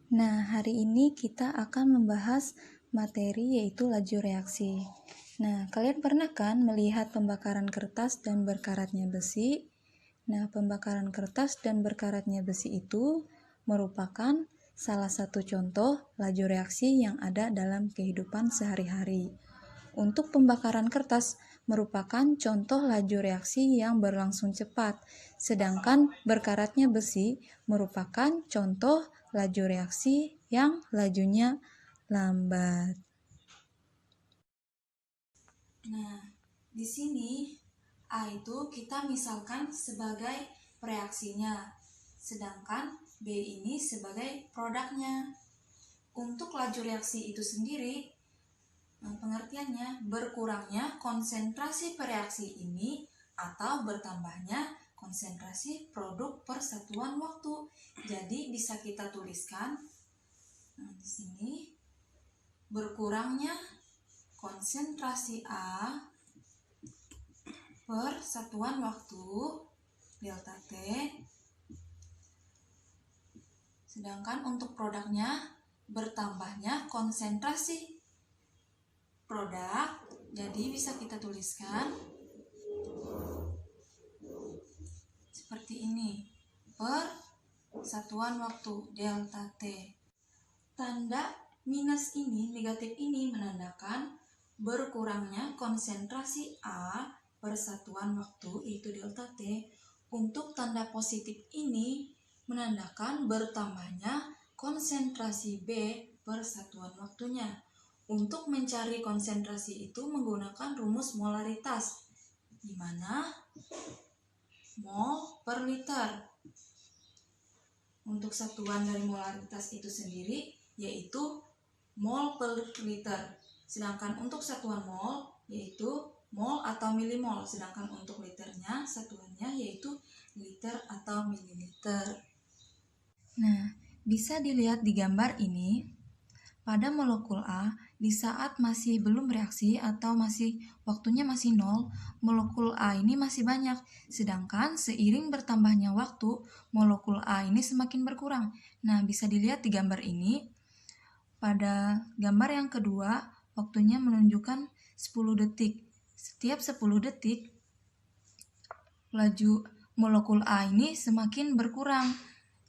Nah, hari ini kita akan membahas materi yaitu laju reaksi. Nah, kalian pernah kan melihat pembakaran kertas dan berkaratnya besi? Nah, pembakaran kertas dan berkaratnya besi itu merupakan salah satu contoh laju reaksi yang ada dalam kehidupan sehari-hari. Untuk pembakaran kertas merupakan contoh laju reaksi yang berlangsung cepat, sedangkan berkaratnya besi merupakan contoh laju reaksi yang lajunya lambat. Nah, di sini A itu kita misalkan sebagai reaksinya, sedangkan B ini sebagai produknya. Untuk laju reaksi itu sendiri, pengertiannya berkurangnya konsentrasi reaksi ini atau bertambahnya konsentrasi produk per satuan waktu. Jadi bisa kita tuliskan di sini berkurangnya konsentrasi A per satuan waktu delta T. Sedangkan untuk produknya bertambahnya konsentrasi produk, jadi bisa kita tuliskan seperti ini per satuan waktu delta T. Tanda minus ini, negatif ini menandakan berkurangnya konsentrasi A per satuan waktu yaitu delta T. Untuk tanda positif ini menandakan bertambahnya konsentrasi B per satuan waktunya. Untuk mencari konsentrasi itu menggunakan rumus molaritas, di mana mol per liter. Untuk satuan dari molaritas itu sendiri yaitu mol per liter. Sedangkan untuk satuan mol yaitu mol atau milimol. Sedangkan untuk liternya satuannya yaitu liter atau mililiter. Nah, bisa dilihat di gambar ini. Pada molekul A, di saat masih belum bereaksi atau waktunya masih 0, molekul A ini masih banyak. Sedangkan seiring bertambahnya waktu, molekul A ini semakin berkurang. Nah, bisa dilihat di gambar ini. Pada gambar yang kedua, waktunya menunjukkan 10 detik. Setiap 10 detik, laju molekul A ini semakin berkurang.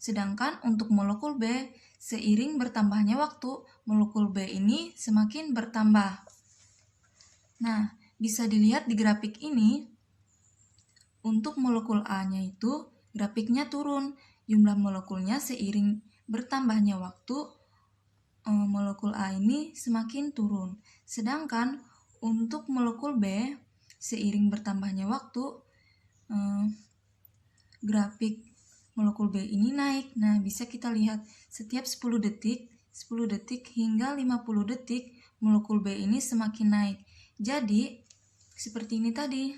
Sedangkan untuk molekul B, seiring bertambahnya waktu, molekul B ini semakin bertambah. Nah, bisa dilihat di grafik ini, untuk molekul A-nya itu grafiknya turun. Jumlah molekulnya seiring bertambahnya waktu, molekul A ini semakin turun. Sedangkan untuk molekul B, seiring bertambahnya waktu, grafik molekul B ini naik. Nah, bisa kita lihat setiap 10 detik hingga 50 detik molekul B ini semakin naik. Jadi, seperti ini tadi,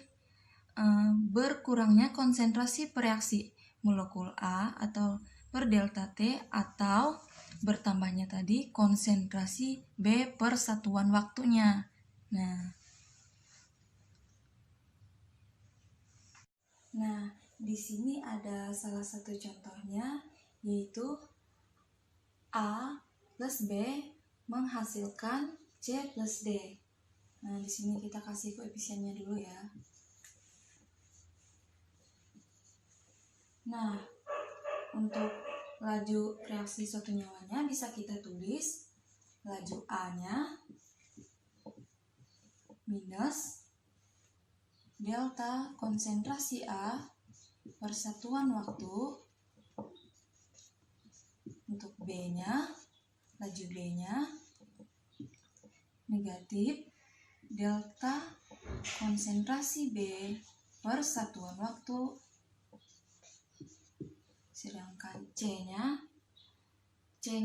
berkurangnya konsentrasi reaksi molekul A atau per delta T atau bertambahnya tadi konsentrasi B per satuan waktunya. Nah, di sini ada salah satu contohnya, yaitu A plus B menghasilkan C plus D. Nah, di sini kita kasih koefisiennya dulu ya. Nah, untuk laju reaksi suatu nyawanya bisa kita tulis laju A-nya minus delta konsentrasi A per satuan waktu. Untuk B-nya, laju B-nya negatif delta konsentrasi B per satuan waktu. Sedangkan C-nya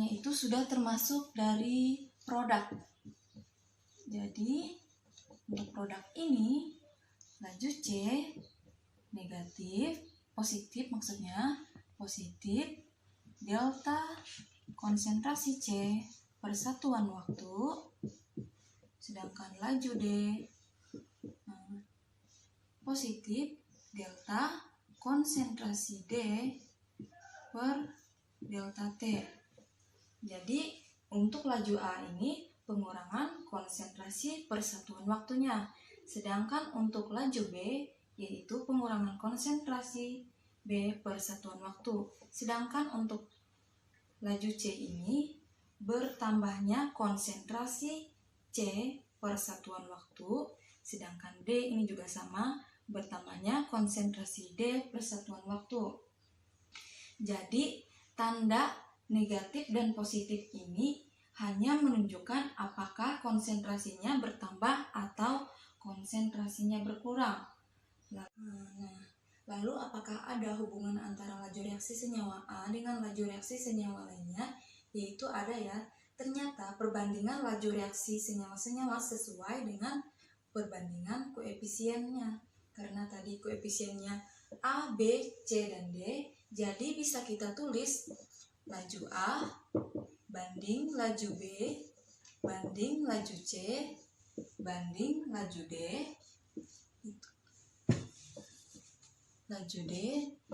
itu sudah termasuk dari produk. Jadi, untuk produk ini, laju C negatif, positif maksudnya, positif delta konsentrasi C per satuan waktu. Sedangkan laju D positif delta konsentrasi D per delta T. Jadi untuk laju A ini pengurangan konsentrasi persatuan waktunya. Sedangkan untuk laju B yaitu pengurangan konsentrasi B persatuan waktu. Sedangkan untuk laju C ini bertambahnya konsentrasi C persatuan waktu. Sedangkan D ini juga sama, bertambahnya konsentrasi D persatuan waktu. Jadi tanda negatif dan positif ini hanya menunjukkan apakah konsentrasinya bertambah atau konsentrasinya berkurang. Lalu apakah ada hubungan antara laju reaksi senyawa A dengan laju reaksi senyawa lainnya? Yaitu ada ya. Ternyata perbandingan laju reaksi senyawa-senyawa sesuai dengan perbandingan koefisiennya. Karena tadi koefisiennya A, B, C, dan D, jadi bisa kita tulis laju A banding laju B banding laju C banding laju D. Laju D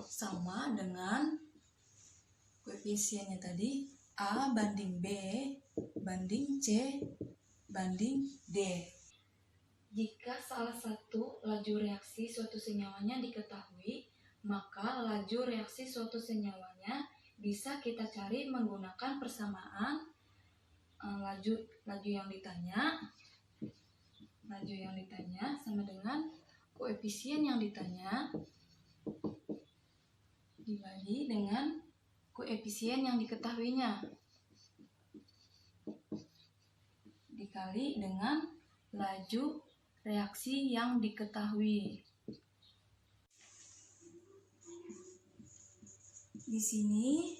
sama dengan koefisiennya tadi A banding B banding C banding D. Jika salah satu laju reaksi suatu senyawanya diketahui, maka laju reaksi suatu senyawanya bisa kita cari menggunakan persamaan laju yang ditanya sama dengan koefisien yang ditanya dibagi dengan koefisien yang diketahuinya dikali dengan laju reaksi yang diketahui. Di sini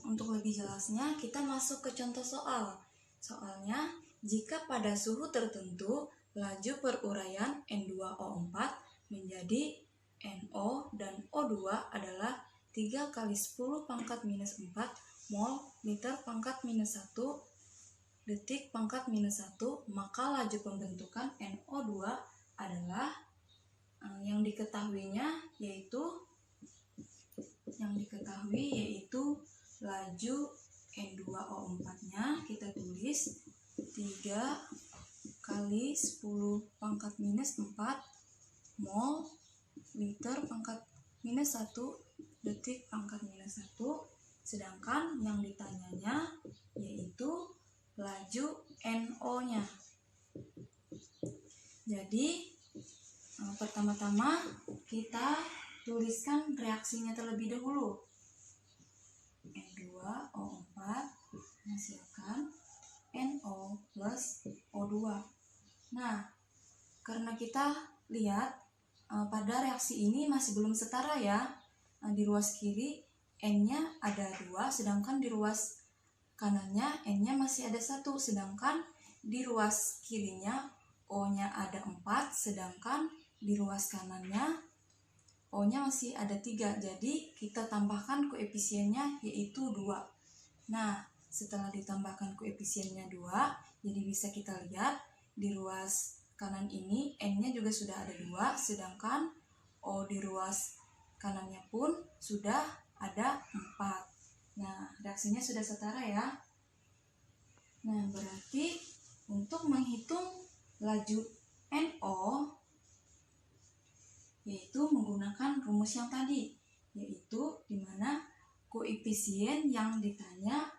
untuk lebih jelasnya kita masuk ke contoh soal. Soalnya, jika pada suhu tertentu laju peruraian N2O4 menjadi NO dan O2 adalah 3 kali 10 pangkat minus 4 mol liter pangkat minus 1 detik pangkat minus 1, maka laju pembentukan NO2 adalah yang diketahui yaitu laju N2O4-nya kita tulis 3 kali 10 pangkat minus 4 mol liter pangkat minus 1 detik pangkat minus 1, sedangkan yang ditanyanya yaitu laju NO-nya. Jadi pertama-tama kita tuliskan reaksinya terlebih dahulu. N2O4 menghasilkan NO plus O2. Nah, karena kita lihat pada reaksi ini masih belum setara ya. Di ruas kiri N-nya ada 2, sedangkan di ruas kanannya N-nya masih ada 1, sedangkan di ruas kirinya O-nya ada 4, sedangkan di ruas kanannya O-nya masih ada 3. Jadi kita tambahkan koefisiennya yaitu 2. Nah, setelah ditambahkan koefisiennya 2, jadi bisa kita lihat di ruas kanan ini N-nya juga sudah ada 2, sedangkan O di ruas kanannya pun sudah ada 4. Nah, reaksinya sudah setara ya. Nah, berarti untuk menghitung laju NO yaitu menggunakan rumus yang tadi, yaitu di mana koefisien yang ditanya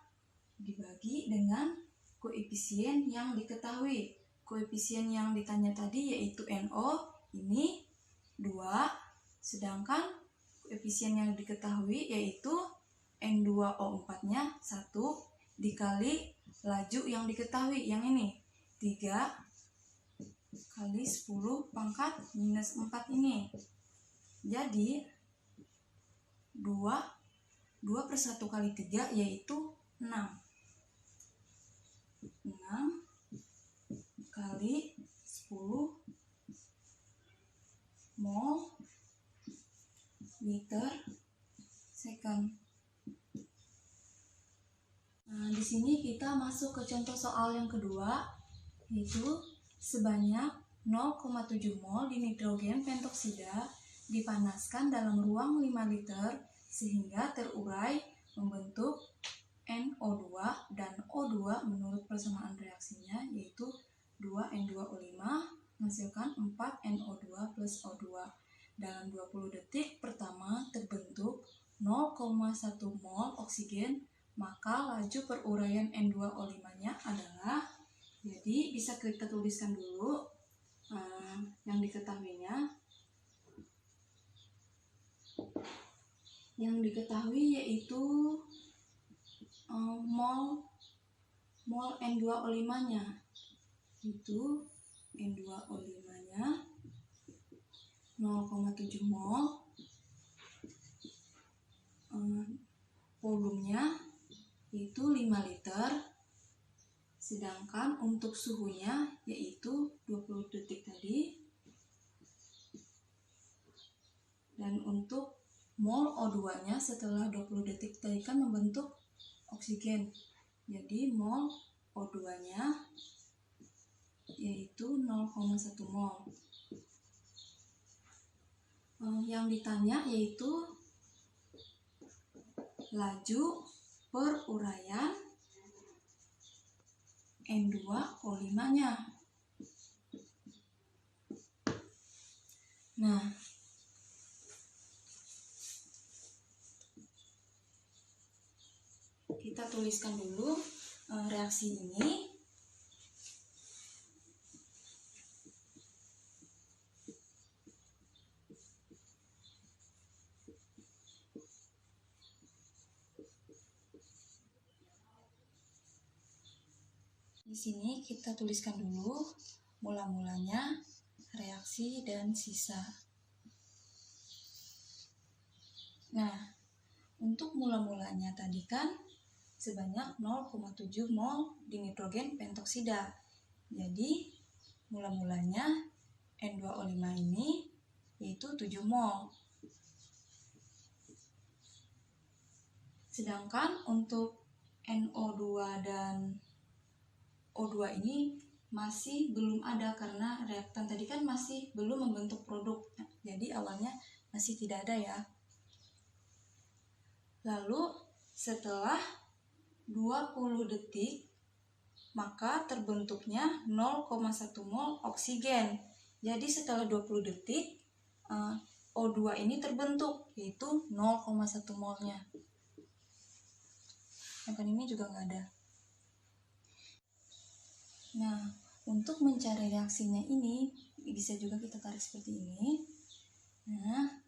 dibagi dengan koefisien yang diketahui. Koefisien yang ditanya tadi yaitu NO ini 2, sedangkan koefisien yang diketahui yaitu N2O4-nya 1 dikali laju yang diketahui yang ini 3 kali 10 pangkat minus 4 ini. Jadi 2 per 1 kali 3 yaitu 6. 6 kali 10 mol liter second. Nah, di sini kita masuk ke contoh soal yang kedua, yaitu sebanyak 0,7 mol di nitrogen pentoksida dipanaskan dalam ruang 5 liter sehingga terurai membentuk NO2 dan O2 menurut persamaan reaksinya yaitu 2N2O5 menghasilkan 4NO2 plus O2. Dalam 20 detik pertama terbentuk 0,1 mol oksigen, maka laju peruraian N2O5-nya adalah, jadi bisa kita tuliskan dulu yang diketahuinya. Yang diketahui yaitu mol N2O5-nya, itu N2O5-nya 0,7 mol, volumenya itu 5 liter, sedangkan untuk suhunya yaitu 20 detik tadi. Dan untuk mol O2-nya setelah 20 detik tadi kan membentuk oksigen, jadi mol O2-nya yaitu 0,1 mol. Yang ditanya yaitu laju peruraian N2O5-nya. Nah, kita tuliskan dulu reaksi ini. Di sini kita tuliskan dulu mula-mulanya, reaksi, dan sisa. Nah, untuk mula-mulanya tadi kan sebanyak 0,7 mol dinitrogen pentoksida. Jadi mula-mulanya N2O5 ini yaitu 7 mol. Sedangkan untuk NO2 dan O2 ini masih belum ada karena reaktan tadi kan masih belum membentuk produk. Jadi awalnya masih tidak ada ya. Lalu setelah 20 detik maka terbentuknya 0,1 mol oksigen. Jadi setelah 20 detik O2 ini terbentuk yaitu 0,1 molnya. Yang kan ini juga nggak ada. Nah, untuk mencari reaksinya ini bisa juga kita tarik seperti ini. Nah,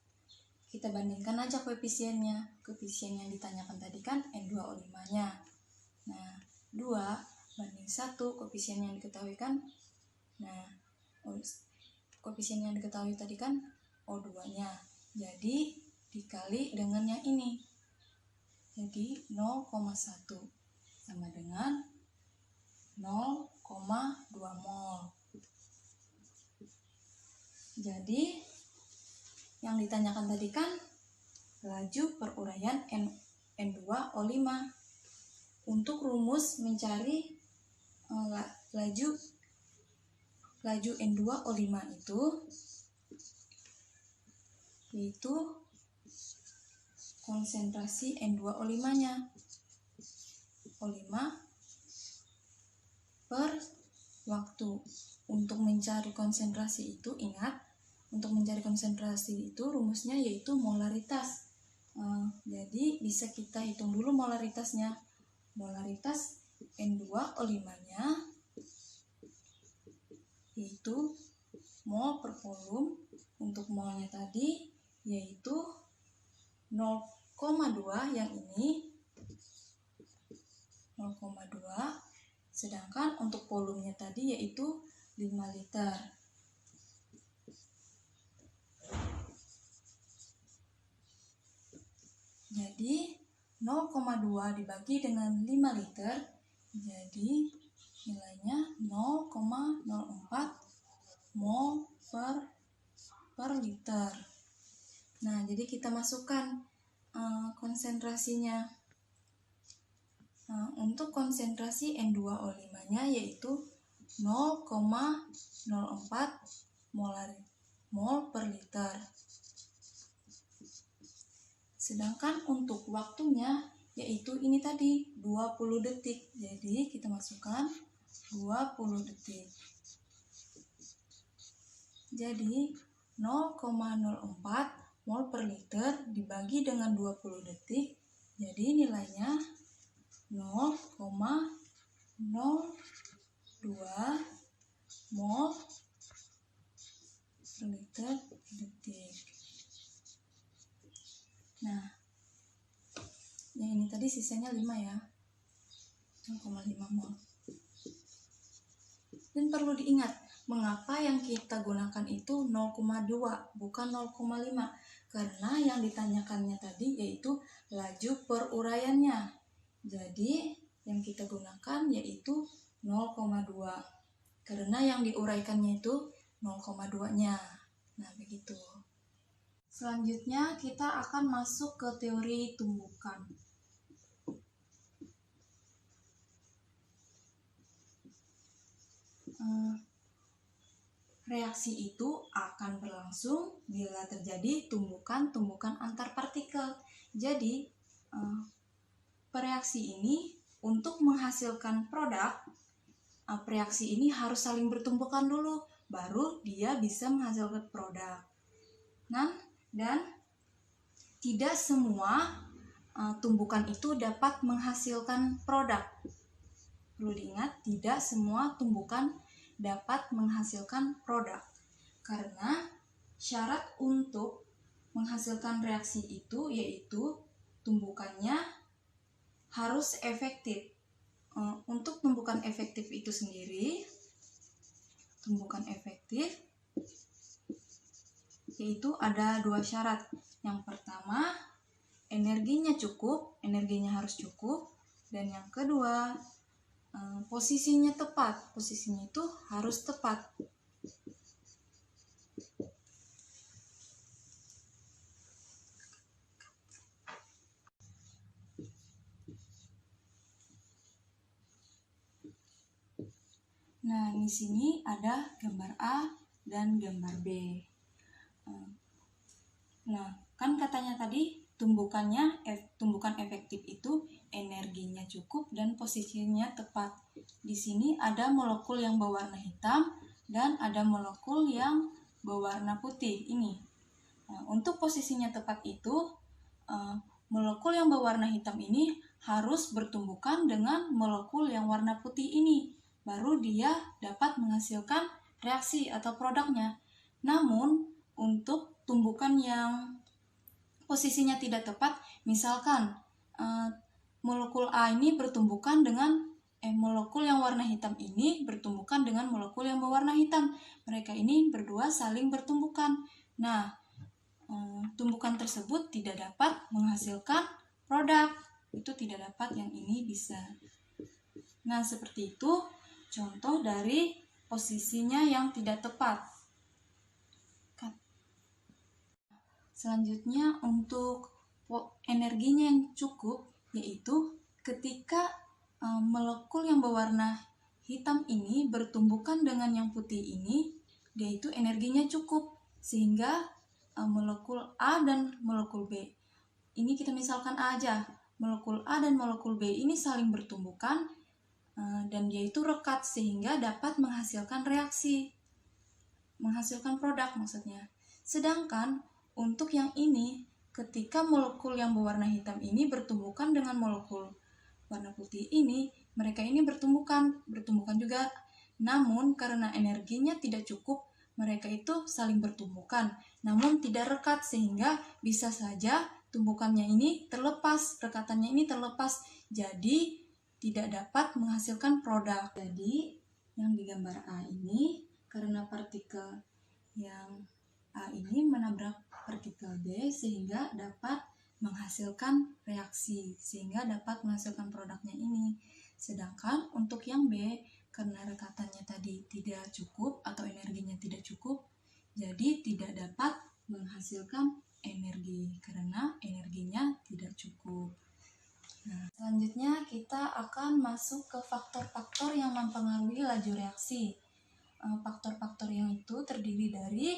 kita bandingkan aja koefisiennya. Koefisien yang ditanyakan tadi kan N2O5-nya. Nah, 2 banding 1 koefisien yang diketahui kan. Nah, koefisien yang diketahui tadi kan O2-nya. Jadi dikali dengan yang ini. Jadi 0,1 sama dengan 0,2 mol. Jadi yang ditanyakan tadi kan laju peruraian N2O5. Untuk rumus mencari laju N2O5 itu yaitu konsentrasi N2O5-nya. O5 per waktu. Untuk mencari konsentrasi itu, ingat, untuk mencari konsentrasi itu rumusnya yaitu molaritas. Jadi bisa kita hitung dulu molaritasnya. Molaritas N2O5-nya yaitu mol per volume. Untuk molnya tadi yaitu 0,2, yang ini 0,2, sedangkan untuk volumenya tadi yaitu 5 liter. Jadi 0,2 dibagi dengan 5 liter, jadi nilainya 0,04 mol per liter. Nah, jadi kita masukkan konsentrasinya. Nah, untuk konsentrasi N2O5-nya yaitu 0,04 mol per liter. Sedangkan untuk waktunya yaitu ini tadi 20 detik. Jadi kita masukkan 20 detik. Jadi 0,04 mol per liter dibagi dengan 20 detik, jadi nilainya 0,02 mol per liter detik. Nah, yang ini tadi sisanya 5 ya, 0,5 mol. Dan perlu diingat, mengapa yang kita gunakan itu 0,2 bukan 0,5? Karena yang ditanyakannya tadi yaitu laju peruraiannya. Jadi yang kita gunakan yaitu 0,2. Karena yang diuraikannya itu 0,2-nya. Nah, begitu. Selanjutnya kita akan masuk ke teori tumbukan. Reaksi itu akan berlangsung bila terjadi tumbukan-tumbukan antar partikel. Jadi, reaksi ini untuk menghasilkan produk, reaksi ini harus saling bertumbukan dulu, baru dia bisa menghasilkan produk. Nah, dan tidak semua tumbukan itu dapat menghasilkan produk. Perlu diingat, tidak semua tumbukan dapat menghasilkan produk. Karena syarat untuk menghasilkan reaksi itu yaitu tumbukannya harus efektif. Untuk tumbukan efektif itu sendiri, tumbukan efektif yaitu ada 2 syarat. Yang pertama, energinya harus cukup, dan yang kedua, posisinya tepat. Posisinya itu harus tepat. Nah, di sini ada gambar A dan gambar B. Nah, kan katanya tadi tumbukan efektif itu energinya cukup dan posisinya tepat. Di sini ada molekul yang berwarna hitam dan ada molekul yang berwarna putih ini. Nah, untuk posisinya tepat itu, molekul yang berwarna hitam ini harus bertumbukan dengan molekul yang warna putih ini, baru dia dapat menghasilkan reaksi atau produknya. Namun, untuk tumbukan yang posisinya tidak tepat, misalkan molekul A ini bertumbukan dengan molekul yang warna hitam ini bertumbukan dengan molekul yang berwarna hitam. Mereka ini berdua saling bertumbukan. Nah, tumbukan tersebut tidak dapat menghasilkan produk. Itu tidak dapat, yang ini bisa. Nah, seperti itu contoh dari posisinya yang tidak tepat. Selanjutnya untuk energinya yang cukup, yaitu ketika molekul yang berwarna hitam ini bertumbukan dengan yang putih ini, yaitu energinya cukup, sehingga molekul A dan molekul B, ini kita misalkan A aja, molekul A dan molekul B ini saling bertumbukan dan dia itu rekat sehingga dapat menghasilkan reaksi, menghasilkan produk maksudnya. Sedangkan untuk yang ini, ketika molekul yang berwarna hitam ini bertumbukan dengan molekul warna putih ini, mereka ini bertumbukan juga. Namun karena energinya tidak cukup, mereka itu saling bertumbukan, namun tidak rekat sehingga bisa saja tumbukannya ini terlepas, rekatannya ini terlepas, jadi tidak dapat menghasilkan produk. Jadi yang di gambar A ini, karena partikel yang A ini menabrak partikel B sehingga dapat menghasilkan reaksi, sehingga dapat menghasilkan produknya ini. Sedangkan untuk yang B, karena rekatannya tadi tidak cukup atau energinya tidak cukup, jadi tidak dapat menghasilkan energi karena energinya tidak cukup. Nah, selanjutnya kita akan masuk ke faktor-faktor yang mempengaruhi laju reaksi. Faktor-faktor yang itu terdiri dari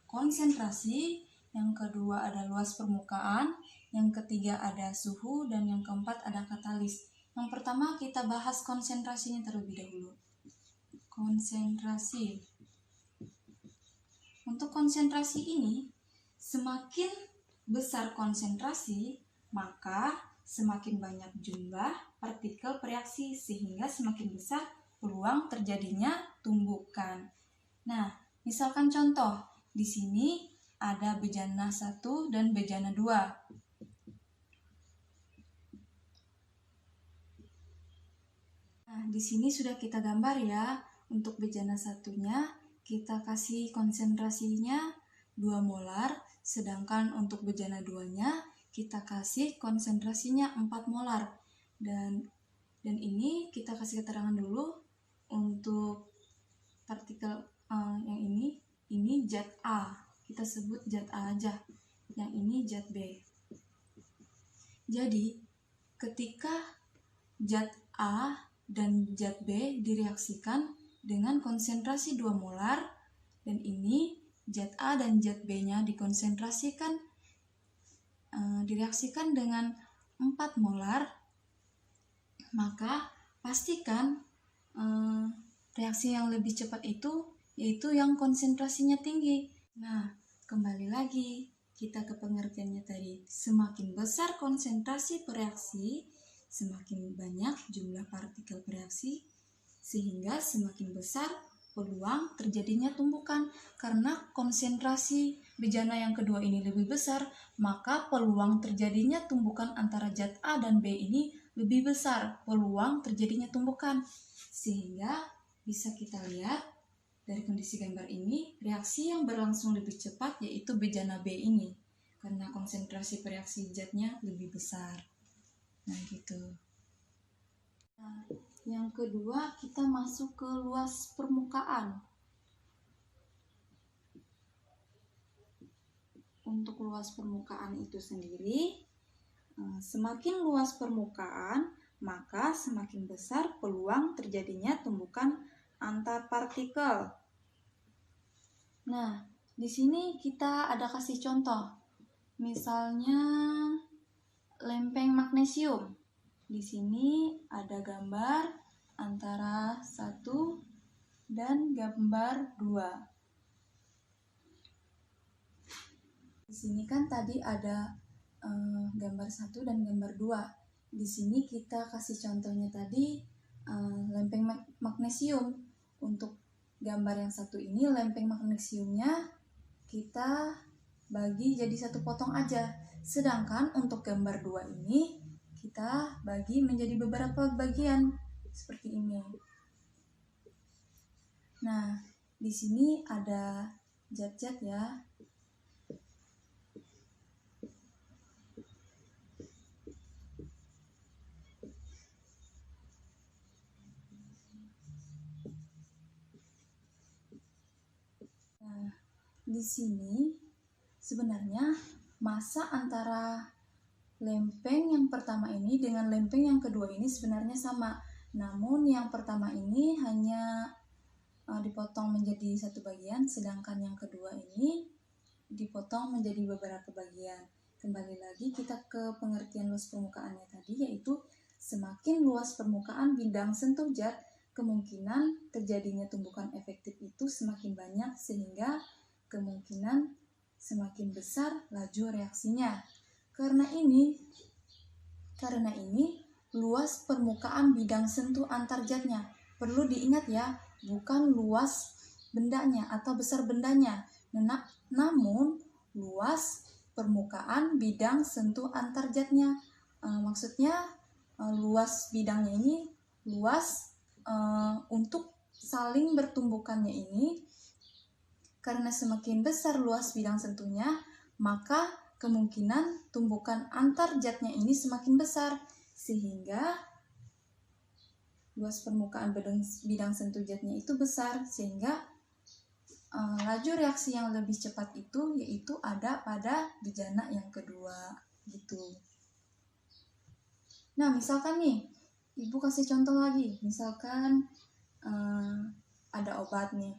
konsentrasi, yang kedua ada luas permukaan, yang ketiga ada suhu, dan yang keempat ada katalis. Yang pertama kita bahas konsentrasinya terlebih dahulu. Konsentrasi. Untuk konsentrasi ini, semakin besar konsentrasi, maka semakin banyak jumlah partikel bereaksi sehingga semakin besar peluang terjadinya tumbukan. Nah, misalkan contoh, di sini ada bejana 1 dan bejana 2. Nah, di sini sudah kita gambar ya. Untuk bejana 1-nya kita kasih konsentrasinya 2 molar, sedangkan untuk bejana 2-nya kita kasih konsentrasinya 4 molar. Dan ini kita kasih keterangan dulu untuk partikel yang ini zat A. Kita sebut zat A aja. Yang ini zat B. Jadi, ketika zat A dan zat B direaksikan dengan konsentrasi 2 molar, dan ini zat A dan zat B-nya direaksikan dengan 4 molar, maka pastikan reaksi yang lebih cepat itu yaitu yang konsentrasinya tinggi. Nah, kembali lagi kita ke pengertiannya tadi. Semakin besar konsentrasi bereaksi, semakin banyak jumlah partikel bereaksi, sehingga semakin besar peluang terjadinya tumbukan. Karena konsentrasi bejana yang kedua ini lebih besar, maka peluang terjadinya tumbukan antara zat A dan B ini lebih besar peluang terjadinya tumbukan. Sehingga bisa kita lihat dari kondisi gambar ini, reaksi yang berlangsung lebih cepat yaitu bejana B ini, karena konsentrasi bereaksi zatnya lebih besar. Nah, gitu. Nah, yang kedua kita masuk ke luas permukaan. Untuk luas permukaan itu sendiri, semakin luas permukaan, maka semakin besar peluang terjadinya tumbukan antar partikel. Nah, di sini kita ada kasih contoh. Misalnya lempeng magnesium. Di sini ada gambar antara 1 dan gambar 2. Di sini kan tadi ada gambar 1 dan gambar 2. Di sini kita kasih contohnya tadi lempeng magnesium. Untuk gambar yang satu ini, lempeng magnesiumnya kita bagi jadi 1 potong aja. Sedangkan untuk gambar 2 ini kita bagi menjadi beberapa bagian seperti ini. Nah, di sini ada zat-zat ya. Nah, di sini sebenarnya massa antara lempeng yang pertama ini dengan lempeng yang kedua ini sebenarnya sama. Namun yang pertama ini hanya dipotong menjadi 1 bagian, sedangkan yang kedua ini dipotong menjadi beberapa bagian. Kembali lagi kita ke pengertian luas permukaannya tadi, yaitu semakin luas permukaan bidang sentuh zat, kemungkinan terjadinya tumbukan efektif itu semakin banyak, sehingga kemungkinan semakin besar laju reaksinya. Karena ini luas permukaan bidang sentuh antar zatnya. Perlu diingat ya, bukan luas bendanya atau besar bendanya, namun luas permukaan bidang sentuh antar zatnya. Maksudnya luas bidangnya ini luas untuk saling bertumbukannya ini. Karena semakin besar luas bidang sentuhnya, maka kemungkinan tumbukan antar zatnya ini semakin besar, sehingga luas permukaan bidang sentuh zatnya itu besar, sehingga laju reaksi yang lebih cepat itu yaitu ada pada bejana yang kedua gitu. Nah, misalkan nih, Ibu kasih contoh lagi. Misalkan ada obat nih.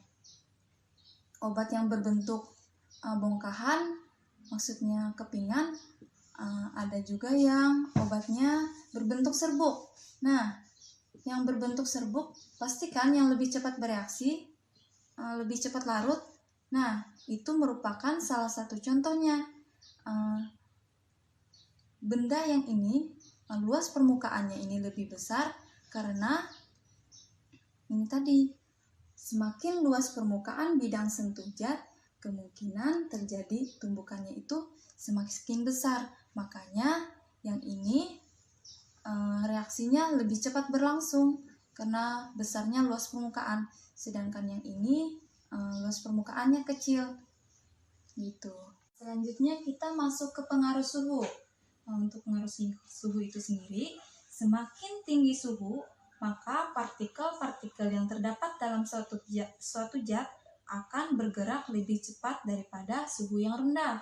Obat yang berbentuk bongkahan maksudnya kepingan. Ada juga yang obatnya berbentuk serbuk. Nah, yang berbentuk serbuk pastikan yang lebih cepat bereaksi, lebih cepat larut. Nah, itu merupakan salah satu contohnya. Benda yang ini, luas permukaannya ini lebih besar karena ini tadi, semakin luas permukaan bidang sentuh zat, kemungkinan terjadi tumbukannya itu semakin besar. Makanya yang ini reaksinya lebih cepat berlangsung karena besarnya luas permukaan. Sedangkan yang ini luas permukaannya kecil. Gitu. Selanjutnya kita masuk ke pengaruh suhu. Untuk pengaruh suhu itu sendiri, semakin tinggi suhu, maka partikel-partikel yang terdapat dalam suatu zat akan bergerak lebih cepat daripada suhu yang rendah.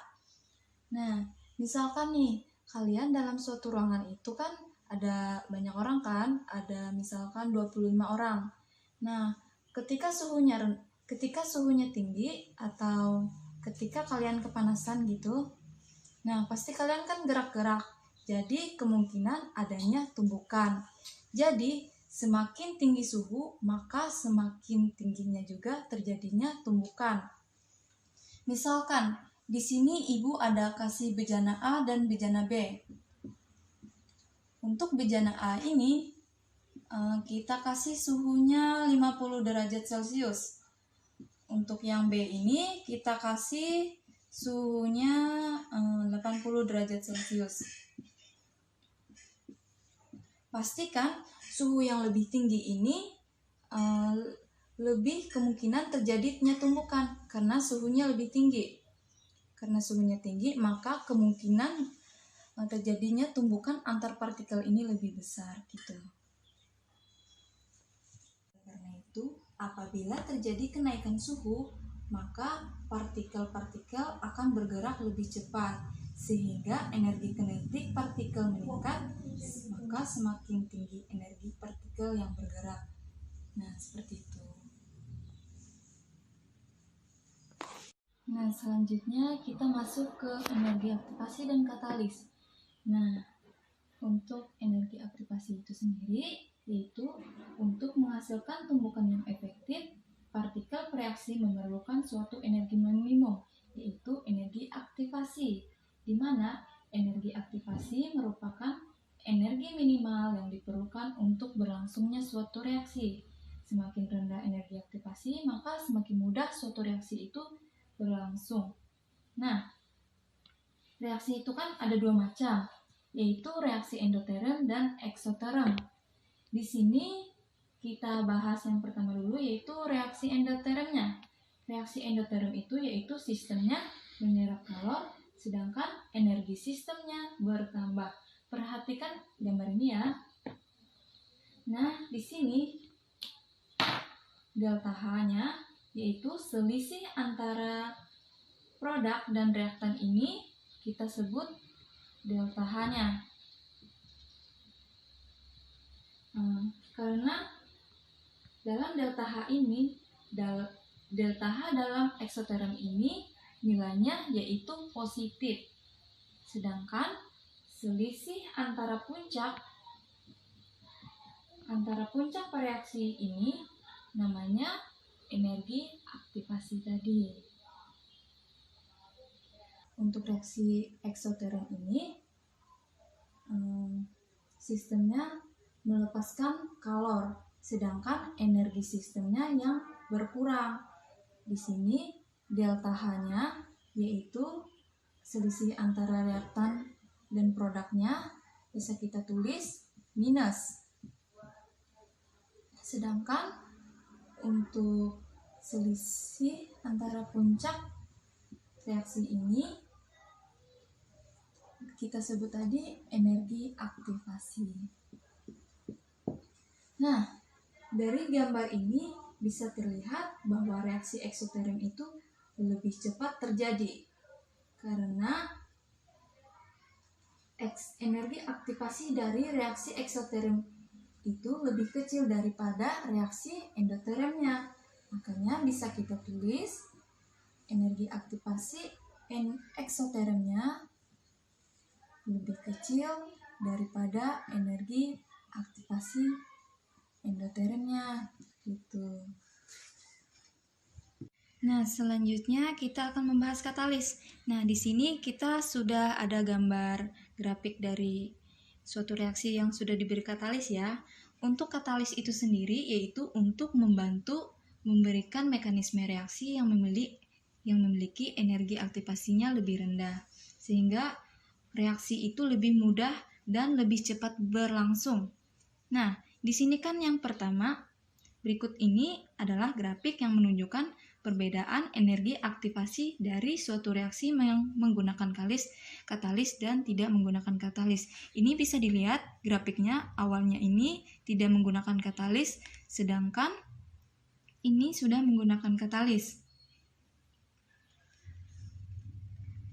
Nah, misalkan nih, kalian dalam suatu ruangan itu kan ada banyak orang kan, ada misalkan 25 orang. Nah, ketika suhunya tinggi atau ketika kalian kepanasan gitu, nah pasti kalian kan gerak-gerak. Jadi kemungkinan adanya tumbukan. Jadi semakin tinggi suhu, maka semakin tingginya juga terjadinya tumbukan. Misalkan di sini ibu ada kasih bejana A dan bejana B. Untuk bejana A ini kita kasih suhunya 50 derajat Celcius. Untuk yang B ini kita kasih suhunya 80 derajat Celcius. Pastikan suhu yang lebih tinggi ini lebih kemungkinan terjadinya tumbukan karena suhunya lebih tinggi. Karena suhunya tinggi, maka kemungkinan terjadinya tumbukan antar partikel ini lebih besar gitu. Karena itu, apabila terjadi kenaikan suhu, maka partikel-partikel akan bergerak lebih cepat sehingga energi kinetik partikel meningkat, maka semakin tinggi energi partikel yang bergerak. Nah, seperti itu. Nah, selanjutnya kita masuk ke energi aktivasi dan katalis. Nah, untuk energi aktivasi itu sendiri yaitu untuk menghasilkan tumbukan yang efektif, partikel bereaksi memerlukan suatu energi minimum, yaitu energi aktivasi, di mana energi aktivasi merupakan energi minimal yang diperlukan untuk berlangsungnya suatu reaksi. Semakin rendah energi aktivasi, maka semakin mudah suatu reaksi itu berlangsung. Nah, reaksi itu kan ada dua macam, yaitu reaksi endoterm dan eksoterm. Di sini kita bahas yang pertama dulu, yaitu reaksi endotermnya. Reaksi endoterm itu yaitu sistemnya menyerap kalor, sedangkan energi sistemnya bertambah. Perhatikan gambar ini ya. Nah, di sini delta H-nya yaitu selisih antara produk dan reaktan ini kita sebut delta H-nya. Karena dalam delta H ini, delta H dalam eksoterm ini nilainya yaitu positif. Sedangkan selisih antara puncak reaksi ini namanya energi aktivasi tadi. Untuk reaksi eksoterm ini sistemnya melepaskan kalor, sedangkan energi sistemnya yang berkurang. Di sini delta H-nya yaitu selisih antara reaktan dan produknya bisa kita tulis minus. Sedangkan untuk selisih antara puncak reaksi ini kita sebut tadi energi aktivasi. Nah, dari gambar ini bisa terlihat bahwa reaksi eksoterm itu lebih cepat terjadi karena energi aktivasi dari reaksi eksoterm itu lebih kecil daripada reaksi endotermnya. Makanya bisa kita tulis energi aktivasi eksotermnya lebih kecil daripada energi aktivasi endotermnya gitu. Nah, selanjutnya kita akan membahas katalis. Nah, di sini kita sudah ada gambar grafik dari suatu reaksi yang sudah diberi katalis ya. Untuk katalis itu sendiri yaitu untuk membantu memberikan mekanisme reaksi yang memiliki energi aktivasinya lebih rendah, sehingga reaksi itu lebih mudah dan lebih cepat berlangsung. Nah, di sini kan yang pertama, berikut ini adalah grafik yang menunjukkan perbedaan energi aktivasi dari suatu reaksi yang menggunakan katalis dan tidak menggunakan katalis. Ini bisa dilihat grafiknya, awalnya ini tidak menggunakan katalis, sedangkan ini sudah menggunakan katalis.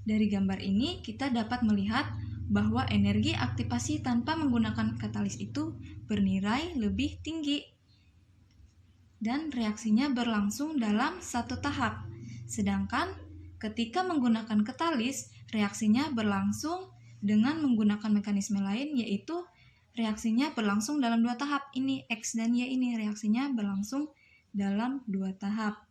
Dari gambar ini kita dapat melihat bahwa energi aktivasi tanpa menggunakan katalis itu bernilai lebih tinggi dan reaksinya berlangsung dalam satu tahap. Sedangkan ketika menggunakan katalis, reaksinya berlangsung dengan menggunakan mekanisme lain, yaitu reaksinya berlangsung dalam dua tahap. Ini X dan Y ini reaksinya berlangsung dalam dua tahap.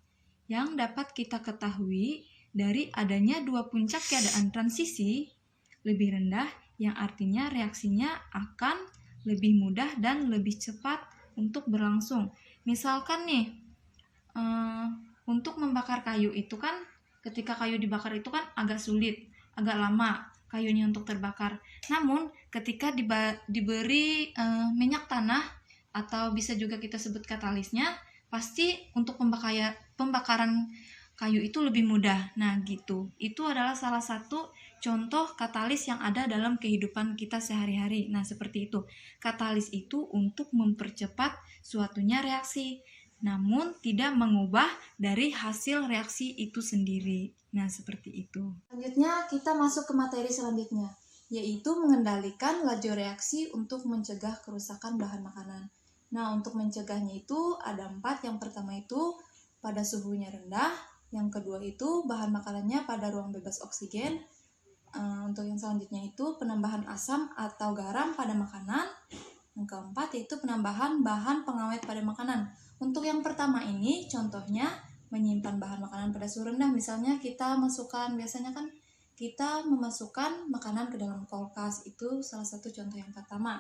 Yang dapat kita ketahui dari adanya dua puncak keadaan transisi lebih rendah, yang artinya reaksinya akan lebih mudah dan lebih cepat untuk berlangsung. Misalkan nih, untuk membakar kayu itu kan, ketika kayu dibakar itu kan agak sulit, agak lama kayunya untuk terbakar. Namun ketika diberi minyak tanah atau bisa juga kita sebut katalisnya, pasti untuk pembakaran kayu itu lebih mudah. Nah gitu, itu adalah salah satu contoh katalis yang ada dalam kehidupan kita sehari-hari. Nah seperti itu, katalis itu untuk mempercepat suatunya reaksi, namun tidak mengubah dari hasil reaksi itu sendiri. Nah seperti itu. Selanjutnya kita masuk ke materi selanjutnya, yaitu mengendalikan laju reaksi untuk mencegah kerusakan bahan makanan. Nah untuk mencegahnya itu ada 4. Yang pertama itu pada suhunya rendah, yang kedua itu bahan makanannya pada ruang bebas oksigen. Untuk yang selanjutnya itu penambahan asam atau garam pada makanan. Yang keempat yaitu penambahan bahan pengawet pada makanan. Untuk yang pertama ini contohnya menyimpan bahan makanan pada suhu rendah. Misalnya biasanya kan kita memasukkan makanan ke dalam kulkas, itu salah satu contoh yang pertama.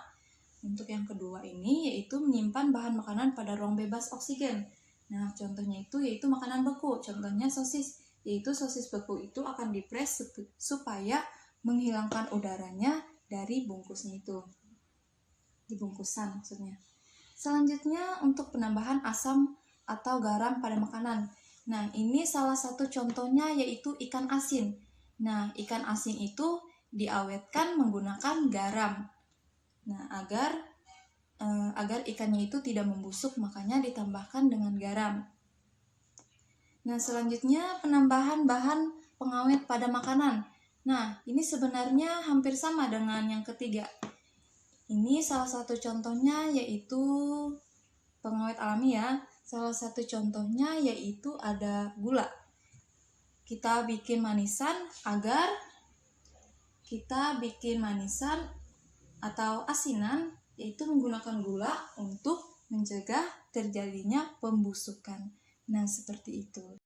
Untuk yang kedua ini yaitu menyimpan bahan makanan pada ruang bebas oksigen. Nah contohnya itu yaitu makanan beku, contohnya sosis. Yaitu sosis beku itu akan dipres supaya menghilangkan udaranya dari bungkusnya itu, di bungkusan maksudnya. Selanjutnya untuk penambahan asam atau garam pada makanan. Nah ini salah satu contohnya yaitu ikan asin. Nah ikan asin itu diawetkan menggunakan garam. Nah agar ikannya itu tidak membusuk, makanya ditambahkan dengan garam. Nah, selanjutnya penambahan bahan pengawet pada makanan. Nah, ini sebenarnya hampir sama dengan yang ketiga. Ini salah satu contohnya yaitu pengawet alami ya. Salah satu contohnya yaitu ada gula. Kita bikin manisan atau asinan, yaitu menggunakan gula untuk mencegah terjadinya pembusukan. Nah, seperti itu.